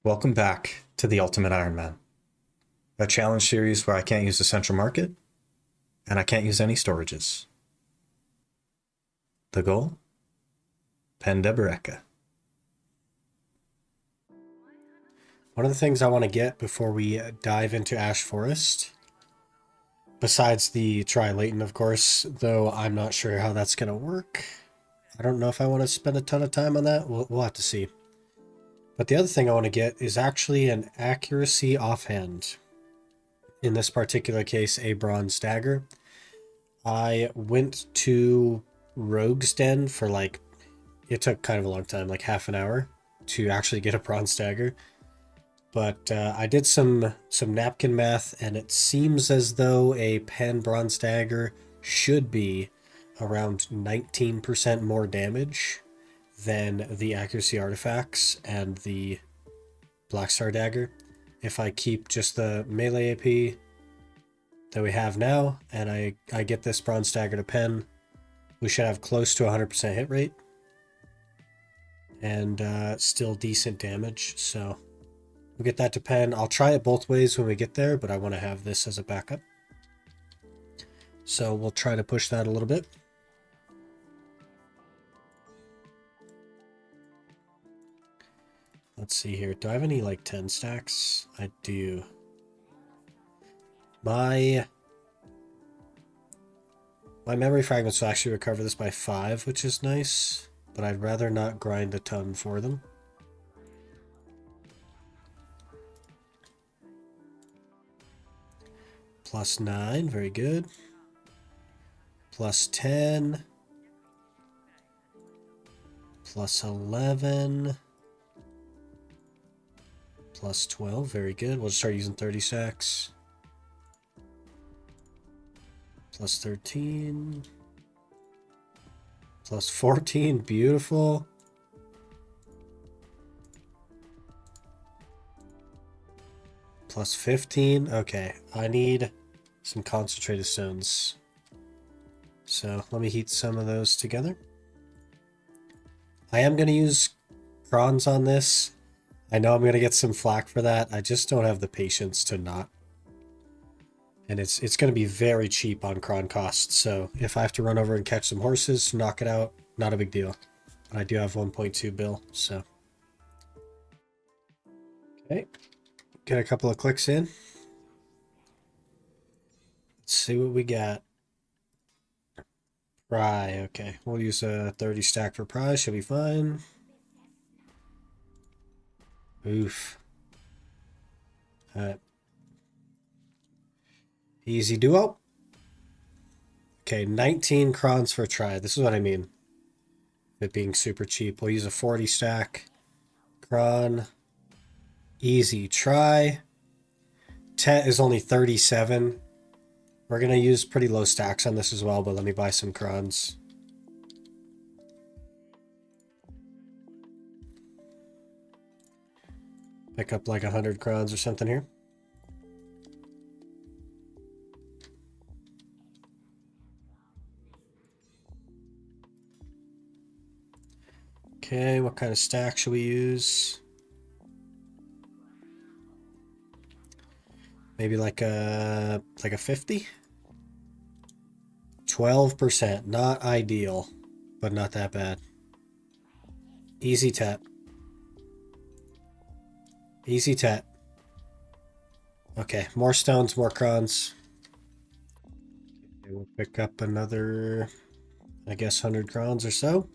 Welcome back to the Ultimate Ironman, a challenge series where I can't use the central market and I can't use any storages. The goal? Pendebereka. One of the things I want to get before we dive into Ash Forest, besides the Tri-Latent, of course, though I'm not sure how that's going to work. I don't know if I want to spend a ton of time on that. We'll have to see. But the other thing I want to get is actually an accuracy offhand. In this particular case, a bronze dagger. I went to Rogue's Den for it took kind of a long time, like half an hour, to actually get a bronze dagger. But I did some napkin math, and it seems as though a pen bronze dagger should be around 19% more damage than the accuracy artifacts and the Black Star dagger. If I keep just the melee AP that we have now, and I get this bronze dagger to pen, we should have close to 100% hit rate and still decent damage. So we'll get that to pen. I'll try it both ways when we get there, but I want to have this as a backup. So we'll try to push that a little bit. Let's see here. Do I have any 10 stacks? I do. My memory fragments will actually recover this by 5, which is nice, but I'd rather not grind a ton for them. Plus 9, very good. Plus 10. Plus 11. Plus 12, very good. We'll start using 30 stacks. Plus 13. Plus 14, beautiful. Plus 15, okay. I need some concentrated stones. So let me heat some of those together. I am going to use crons on this. I know I'm going to get some flack for that. I just don't have the patience to not. And it's going to be very cheap on cron costs. So if I have to run over and catch some horses to knock it out, not a big deal. But I do have 1.2 bill, so. Okay. Get a couple of clicks in. Let's see what we got. Pry, okay. We'll use a 30 stack for pry, should be fine. Oof. Alright. Easy duo. Okay, 19 crons for try. This is what I mean. It being super cheap. We'll use a 40 stack. Cron. Easy try. Tet is only 37. We're going to use pretty low stacks on this as well, but let me buy some crons. Pick up 100 crons or something here. Okay, what kind of stack should we use? Maybe like a 50? 12%, not ideal, but not that bad. Easy tap. Easy tap. Okay, more stones, more crons. Okay, we'll pick up another, I guess, 100 crons or so.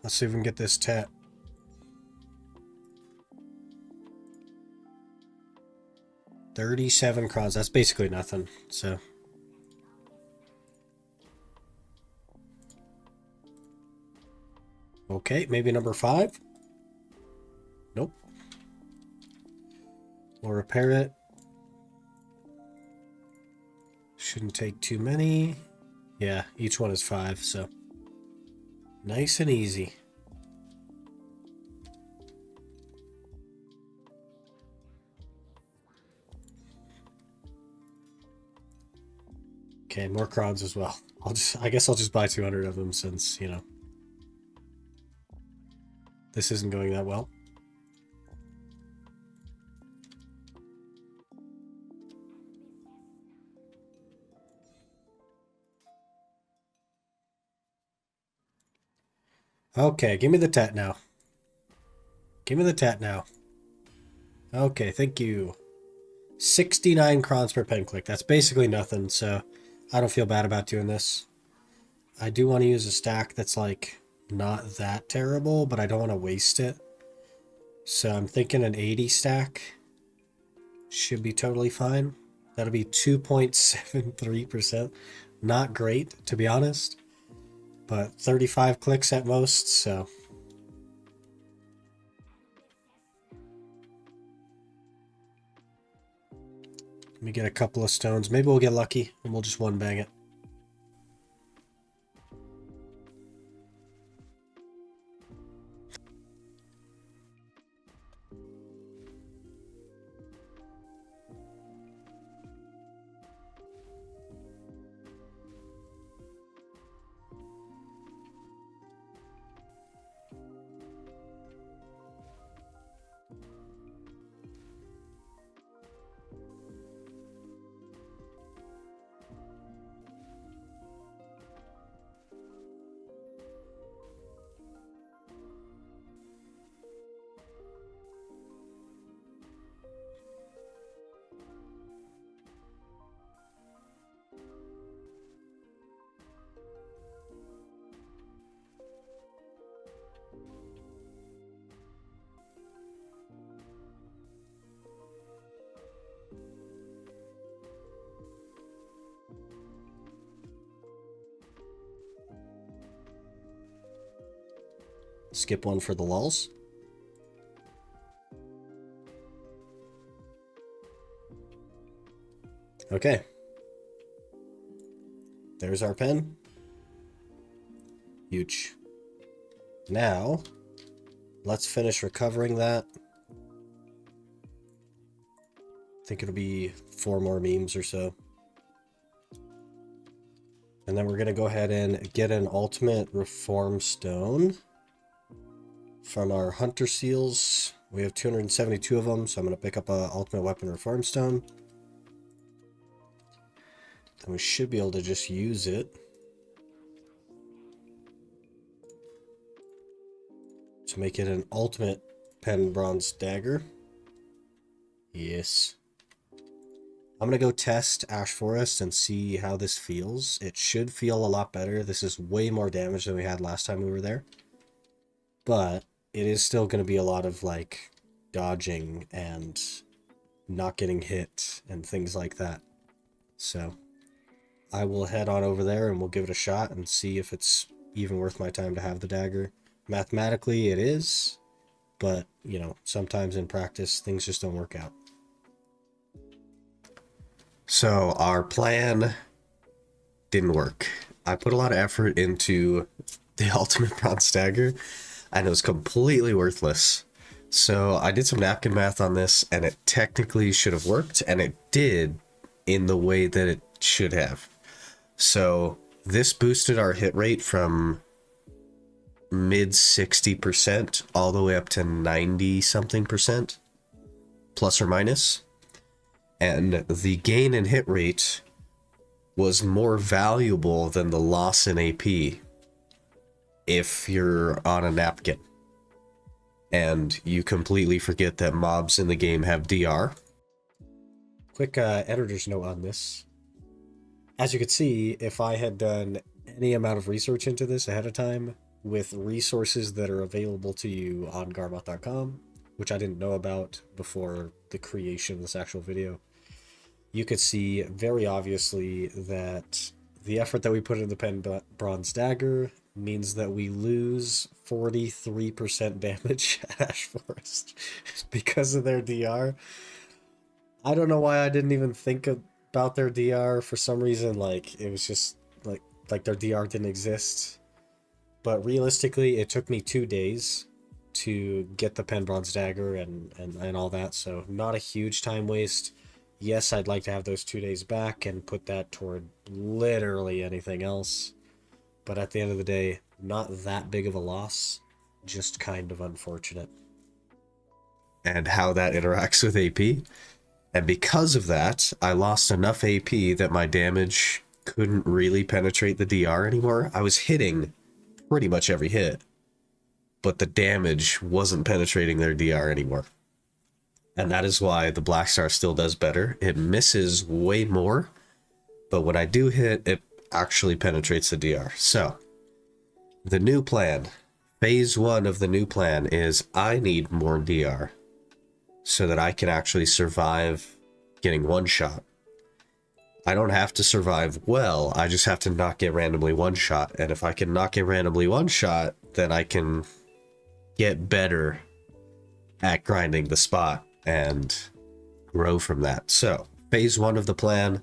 Let's see if we can get this tap. $37 crons. That's basically nothing. So. Okay, maybe number 5. Nope. We'll repair it. Shouldn't take too many. Yeah, each one is 5, so. Nice and easy. Okay, more crons as well. I guess I'll just buy 200 of them since, This isn't going that well. Okay, give me the tat now. Give me the tat now. Okay, thank you. 69 crons per pen click. That's basically nothing, so I don't feel bad about doing this. I do want to use a stack that's like not that terrible, but I don't want to waste it. So I'm thinking an 80 stack should be totally fine. That'll be 2.73%. Not great, to be honest, but 35 clicks at most, so. Let me get a couple of stones. Maybe we'll get lucky and we'll just one bang it. Skip one for the lulz. Okay. There's our pen. Huge. Now, let's finish recovering that. I think it'll be 4 more memes or so. And then we're going to go ahead and get an ultimate reform stone from our hunter seals. We have 272 of them, so I'm going to pick up a ultimate weapon reform stone. Then we should be able to just use it to make it an ultimate pen bronze dagger. Yes. I'm going to go test Ash Forest and see how this feels. It should feel a lot better. This is way more damage than we had last time we were there. But it is still going to be a lot of like dodging and not getting hit and things like that. So I will head on over there and we'll give it a shot and see if it's even worth my time to have the dagger. Mathematically it is, but you know, sometimes in practice things just don't work out. So our plan didn't work. I put a lot of effort into the ultimate bronze dagger and it was completely worthless. So I did some napkin math on this and it technically should have worked, and it did in the way that it should have. So this boosted our hit rate from mid 60% all the way up to 90 something percent, plus or minus. And the gain in hit rate was more valuable than the loss in AP if you're on a napkin and you completely forget that mobs in the game have DR. Quick editor's note on this. As you could see, if I had done any amount of research into this ahead of time with resources that are available to you on Garmoth.com, which I didn't know about before the creation of this actual video, you could see very obviously that the effort that we put into the pen bronze dagger means that we lose 43% damage at Ash Forest because of their DR. I don't know why I didn't even think about their DR. For some reason, like it was just like their DR didn't exist. But realistically, it took me 2 days to get the pen bronze dagger and all that, so not a huge time waste. Yes, I'd like to have those 2 days back and put that toward literally anything else. But at the end of the day, not that big of a loss. just kind of unfortunate. And how that interacts with AP. And because of that, I lost enough AP that my damage couldn't really penetrate the DR anymore. I was hitting pretty much every hit, but the damage wasn't penetrating their DR anymore. And that is why the Black Star still does better. It misses way more, but when I do hit, it actually penetrates the DR. So, the new plan, phase 1 of the new plan is I need more DR so that I can actually survive getting one shot. I don't have to survive well, I just have to not get randomly one shot. And if I can not get randomly one shot, then I can get better at grinding the spot and grow from that. So, phase 1 of the plan,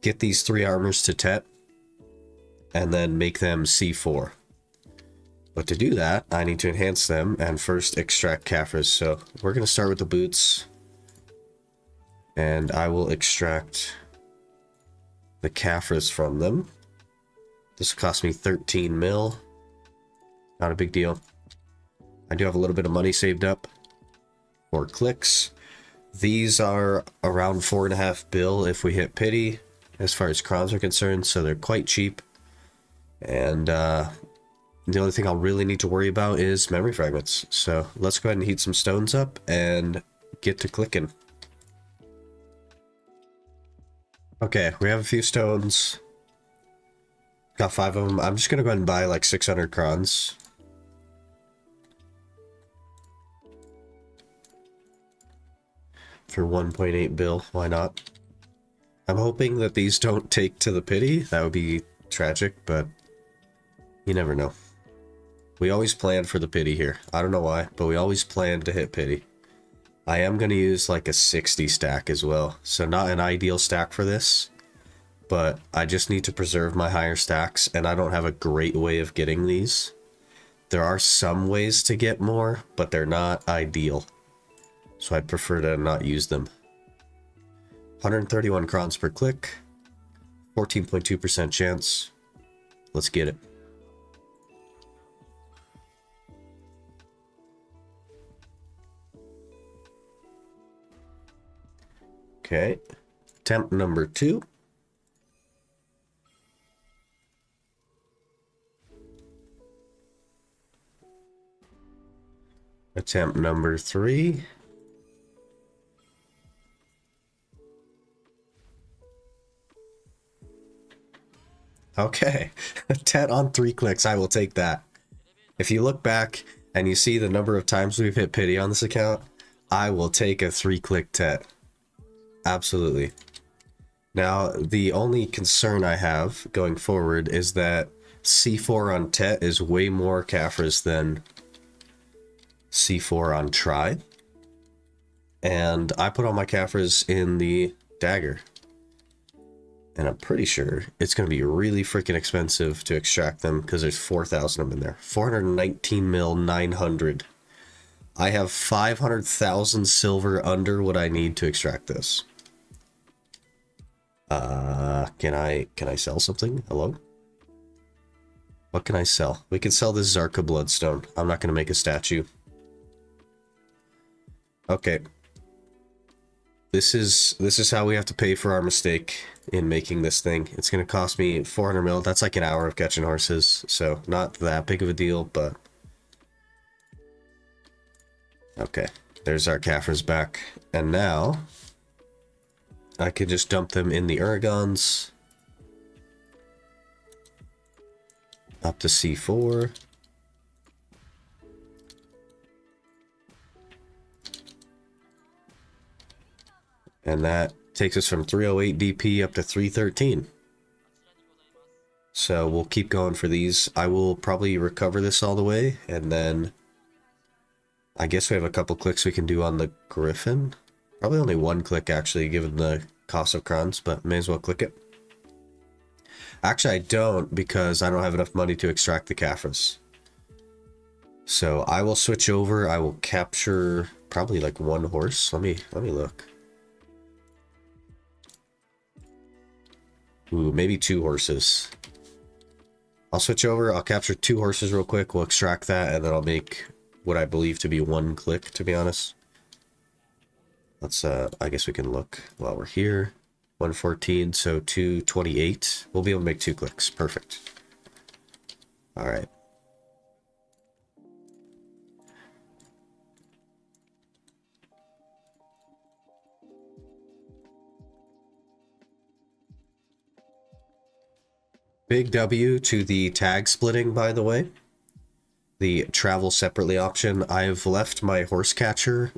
get these 3 armors to Tet, and then make them C4. But to do that, I need to enhance them and first extract Caphras. So we're going to start with the boots, and I will extract the Caphras from them. This cost me 13 mil. Not a big deal. I do have a little bit of money saved up for clicks. These are around 4.5 bill if we hit pity as far as crowns are concerned, so they're quite cheap. And the only thing I'll really need to worry about is memory fragments. So let's go ahead and heat some stones up and get to clicking. Okay, we have a few stones. Got 5 of them. I'm just going to go ahead and buy like 600 crowns. For 1.8 bill, why not? I'm hoping that these don't take to the pity. That would be tragic, but you never know. We always plan for the pity here. I don't know why, but we always plan to hit pity. I am going to use like a 60 stack as well. So not an ideal stack for this, but I just need to preserve my higher stacks, and I don't have a great way of getting these. There are some ways to get more, but they're not ideal. So I'd prefer to not use them. 131 crowns per click. 14.2% chance. Let's get it. Okay. Attempt number 2. Attempt number 3. Okay, 10 on 3 clicks, I will take that. If you look back and you see the number of times we've hit pity on this account, I will take a 3-click Tet. Absolutely. Now, the only concern I have going forward is that C4 on Tet is way more Caphras than C4 on Try. And I put all my Caphras in the dagger. And I'm pretty sure it's going to be really freaking expensive to extract them because there's 4,000 of them in there. 419 mil, 900. I have 500,000 silver under what I need to extract this. Can I sell something? Hello? What can I sell? We can sell this Zarka Bloodstone. I'm not going to make a statue. Okay. This is how we have to pay for our mistake in making this thing. It's going to cost me 400 mil. That's like an hour of catching horses, so not that big of a deal, but... Okay, there's our Caphras back. And now, I could just dump them in the Uragons. Up to C4. And that takes us from 308 DP up to 313. So we'll keep going for these. I will probably recover this all the way, and then I guess we have a couple clicks we can do on the Griffin. Probably only 1 click actually, given the cost of crowns, but may as well click it. Actually, I don't, because I don't have enough money to extract the Caphras. So I will switch over. I will capture probably like 1 horse. Let me look. Ooh, maybe 2 horses. I'll switch over. I'll capture 2 horses real quick. We'll extract that, and then I'll make what I believe to be 1 click, to be honest. Let's, I guess we can look while we're here. 114, so 228. We'll be able to make 2 clicks. Perfect. All right. Big W to the tag splitting, by the way. The travel separately option. I've left my horse catcher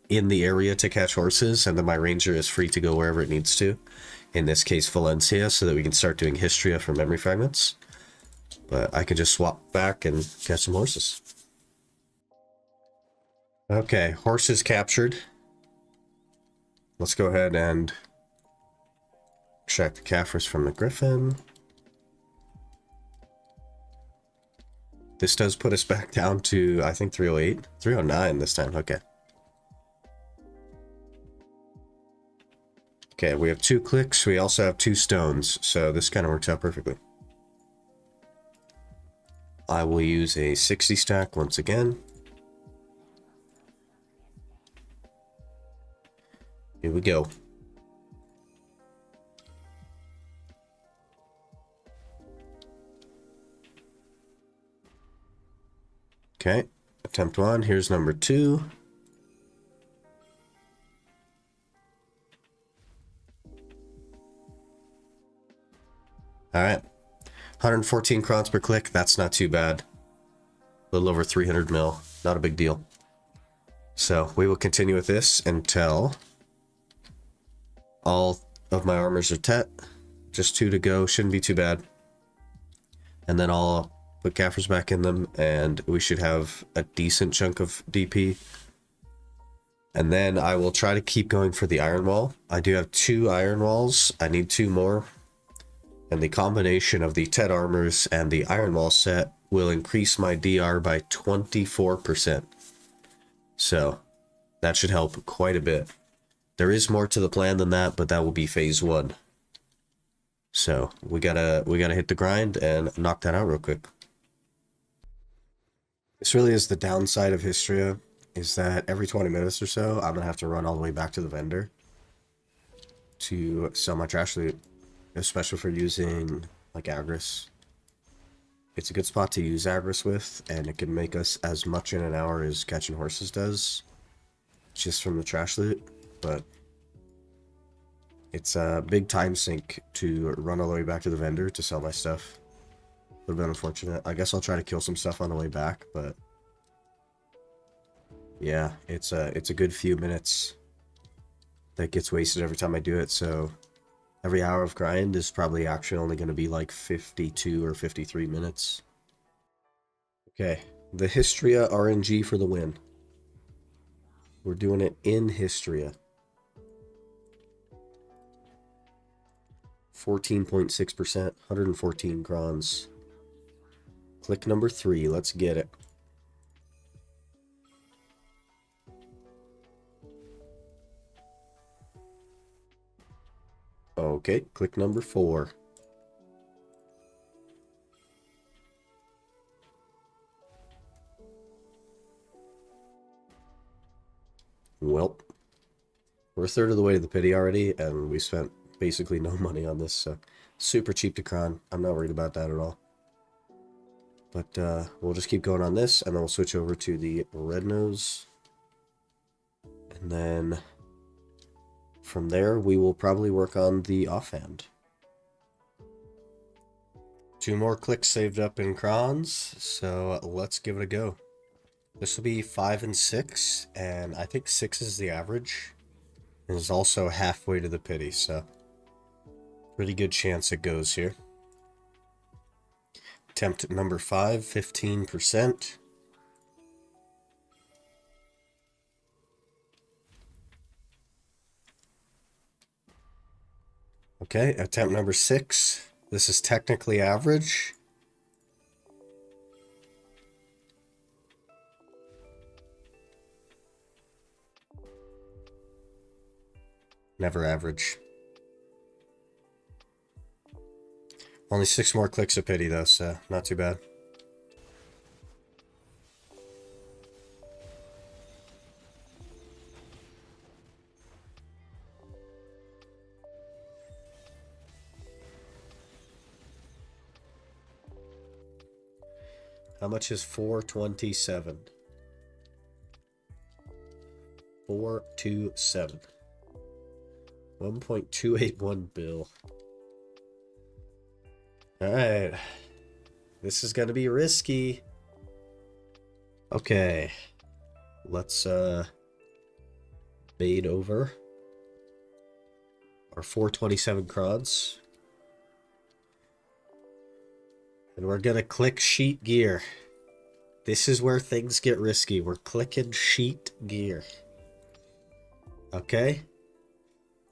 in the area to catch horses, and then my ranger is free to go wherever it needs to. In this case, Valencia, so that we can start doing Histria for memory fragments. But I can just swap back and catch some horses. Okay, horses captured. Let's go ahead and extract the Caffres from the Griffin. This does put us back down to, I think, 308. 309 this time, okay. Okay, we have 2 clicks. We also have 2 stones, so this kind of works out perfectly. I will use a 60 stack once again. Here we go. Okay, attempt 1. Here's number 2. All right, 114 crowns per click. That's not too bad. A little over 300 mil. Not a big deal. So we will continue with this until all of my armors are tet. Just 2 to go. Shouldn't be too bad. And then I'll put Caffres back in them, and we should have a decent chunk of DP. And then I will try to keep going for the iron wall. I do have 2 iron walls. I need 2 more. And the combination of the tet armors and the iron wall set will increase my DR by 24%. So that should help quite a bit. There is more to the plan than that, but that will be phase 1. So we gotta hit the grind and knock that out real quick. This really is the downside of Histria, is that every 20 minutes or so, I'm gonna have to run all the way back to the vendor to sell my trash loot, especially for using like Agris. It's a good spot to use Agris with, and it can make us as much in an hour as catching horses does, just from the trash loot, but it's a big time sink to run all the way back to the vendor to sell my stuff. A little bit unfortunate. I guess I'll try to kill some stuff on the way back, but yeah, it's a good few minutes that gets wasted every time I do it, so every hour of grind is probably actually only going to be like 52 or 53 minutes. Okay, the Histria RNG for the win. We're doing it in Histria. 14.6%, 114 crons. Click number 3, let's get it. Okay, click number 4. Welp. We're a third of the way to the pity already, and we spent basically no money on this, so super cheap to cron. I'm not worried about that at all. But we'll just keep going on this, and then we'll switch over to the red nose. And then from there, we will probably work on the offhand. 2 more clicks saved up in crons, so let's give it a go. This will be 5 and 6, and I think 6 is the average. And it's also halfway to the pity, so pretty good chance it goes here. Attempt number 5, 15%. Okay, attempt number 6. This is technically average. Never average. Only 6 more clicks of pity, though, so not too bad. How much is 427? 427. 1.281 bill. Alright. This is gonna be risky. Okay. Let's bait over our 427 crons. And we're gonna click sheet gear. This is where things get risky. We're clicking sheet gear. Okay?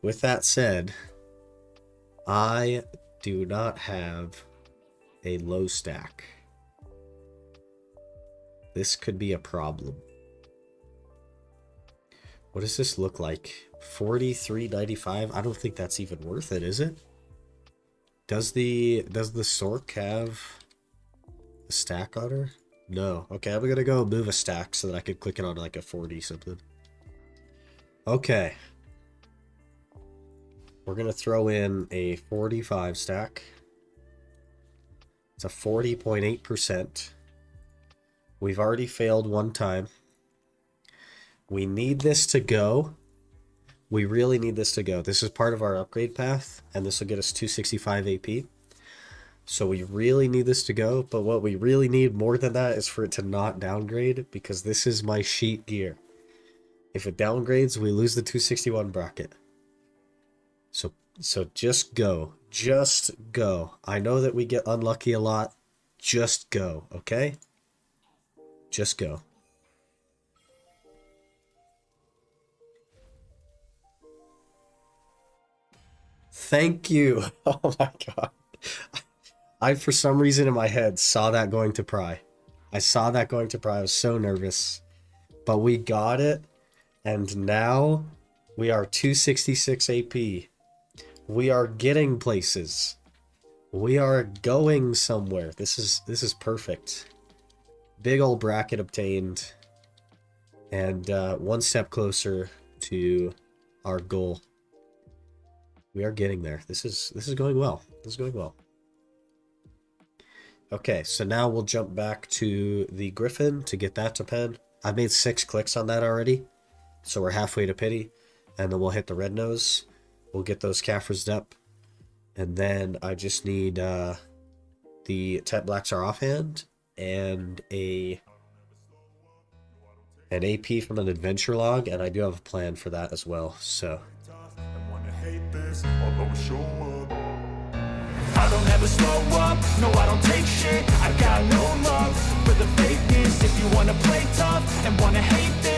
With that said, I do not have a low stack. This could be a problem. What does this look like? 43.95? I don't think that's even worth it, is it? Does the Sork have a stack on her? No. Okay, I'm gonna go move a stack so that I could click it on like a 40 something. Okay. We're gonna throw in a 45 stack. It's a 40.8%. We've already failed one time. We need this to go. We really need this to go. This is part of our upgrade path, and this will get us 265 AP. So we really need this to go, but what we really need more than that is for it to not downgrade, because this is my sheet gear. If it downgrades, we lose the 261 bracket. So just go. Just go. I know that we get unlucky a lot. Just go, okay? Just go. Thank you. Oh my god. I, for some reason in my head, saw that going to Pry. I saw that going to Pry. I was so nervous. But we got it. And now we are 266 AP. We are getting places. We are going somewhere. This is perfect. Big old bracket obtained. And one step closer to our goal. We are getting there. This is going well. This is going well. Okay, so now we'll jump back to the Griffin to get that to pen. I made 6 clicks on that already. So we're halfway to pity. And then we'll hit the red nose. We'll get those Caffers up. And then I just need the Tet Blacks are offhand and an AP from an adventure log, and I do have a plan for that as well. So I don't ever slow up, no I don't take shit. I got no love for the fakeness. If you wanna play tough and wanna hate this